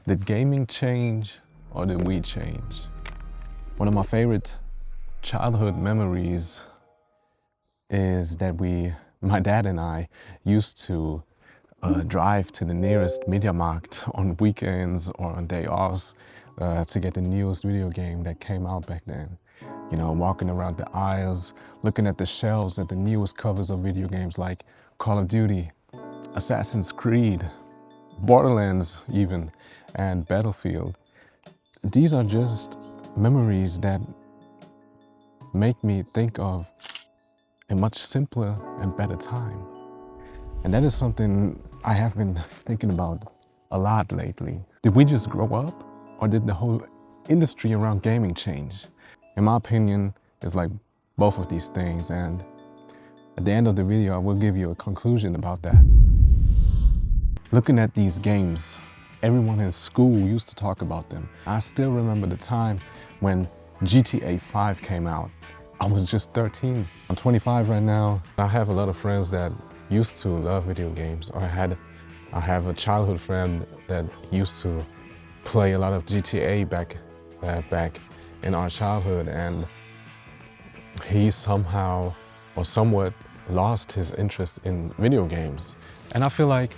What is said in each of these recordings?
Did gaming change or did we change? One of my favorite childhood memories is that my dad and I used to drive to the nearest MediaMarkt on weekends or on day offs to get the newest video game that came out back then. You know, walking around the aisles, looking at the shelves at the newest covers of video games like Call of Duty, Assassin's Creed, Borderlands even, and Battlefield. These are just memories that make me think of a much simpler and better time. And that is something I have been thinking about a lot lately. Did we just grow up, or did the whole industry around gaming change? In my opinion, it's like both of these things, and at the end of the video, I will give you a conclusion about that. Looking at these games, everyone in school used to talk about them. I still remember the time when GTA 5 came out. I was just 13. I'm 25 right now. I have a lot of friends that used to love video games, or I have a childhood friend that used to play a lot of GTA back in our childhood, and he somehow or somewhat lost his interest in video games. And I feel like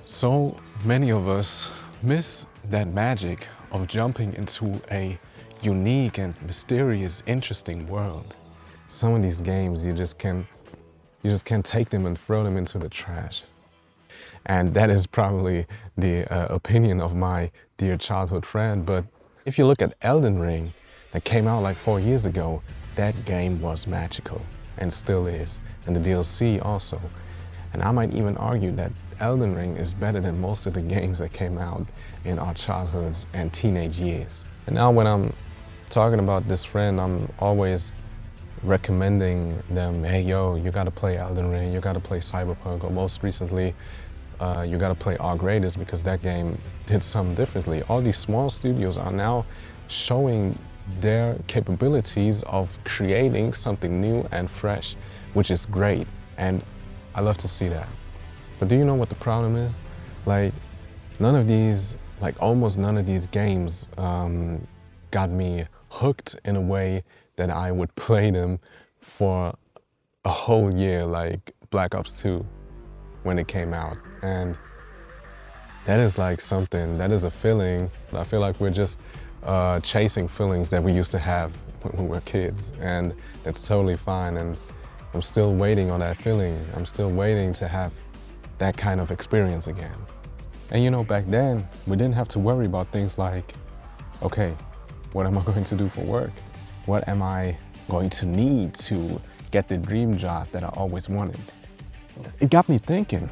so many of us miss that magic of jumping into a unique and mysterious, interesting world. Some of these games, you just can't take them and throw them into the trash. And that is probably the opinion of my dear childhood friend. But if you look at Elden Ring, that came out like 4 years ago, that game was magical and still is, and the DLC also. And I might even argue that Elden Ring is better than most of the games that came out in our childhoods and teenage years. And now when I'm talking about this friend, I'm always recommending them, hey yo, you gotta play Elden Ring, you gotta play Cyberpunk, or most recently, you gotta play Arc Raiders, because that game did something differently. All these small studios are now showing their capabilities of creating something new and fresh, which is great, and I love to see that. But do you know what the problem is? Like, almost none of these games got me hooked in a way that I would play them for a whole year, like Black Ops 2 when it came out. And that is like something, that is a feeling. I feel like we're just chasing feelings that we used to have when we were kids, and that's totally fine. And I'm still waiting on that feeling. I'm still waiting to have that kind of experience again. And you know, back then, we didn't have to worry about things like, okay, what am I going to do for work? What am I going to need to get the dream job that I always wanted? It got me thinking,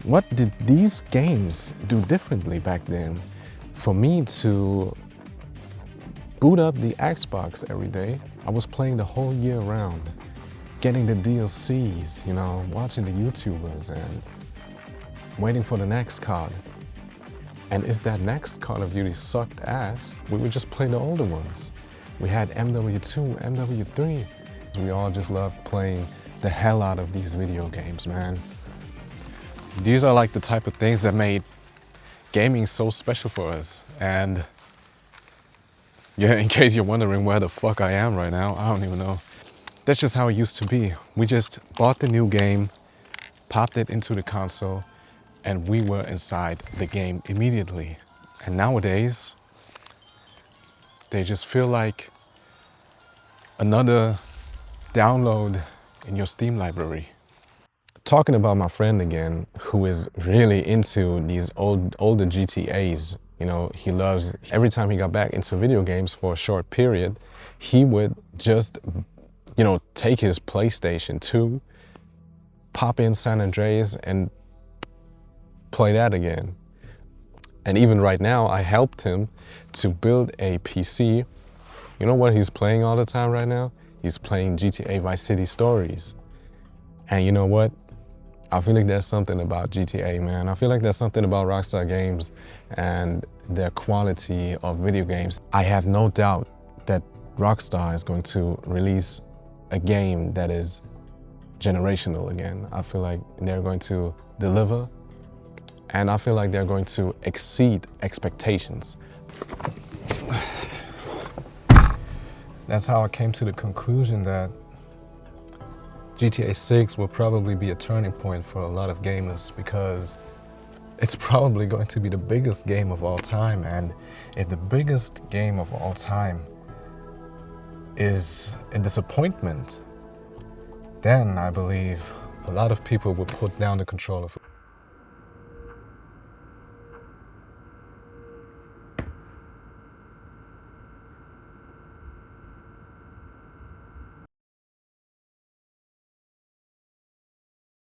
what did these games do differently back then for me to boot up the Xbox every day? I was playing the whole year round, getting the DLCs, you know, watching the YouTubers and waiting for the next COD. And if that next Call of Duty sucked ass, we would just play the older ones. We had MW2, MW3. We all just loved playing the hell out of these video games, man. These are like the type of things that made gaming so special for us. And yeah, in case you're wondering where the fuck I am right now, I don't even know. That's just how it used to be. We just bought the new game, popped it into the console, and we were inside the game immediately. And nowadays, they just feel like another download in your Steam library. Talking about my friend again, who is really into these older GTAs, you know, he loves, every time he got back into video games for a short period, he would just, you know, take his PlayStation 2, pop in San Andreas and play that again. And even right now, I helped him to build a PC. You know what he's playing all the time right now? He's playing GTA Vice City Stories. And you know what? I feel like there's something about GTA, man. I feel like there's something about Rockstar Games and their quality of video games. I have no doubt that Rockstar is going to release a game that is generational again. I feel like they're going to deliver and I feel like they're going to exceed expectations. That's how I came to the conclusion that GTA 6 will probably be a turning point for a lot of gamers, because it's probably going to be the biggest game of all time. And if the biggest game of all time is a disappointment, then I believe a lot of people will put down the controller.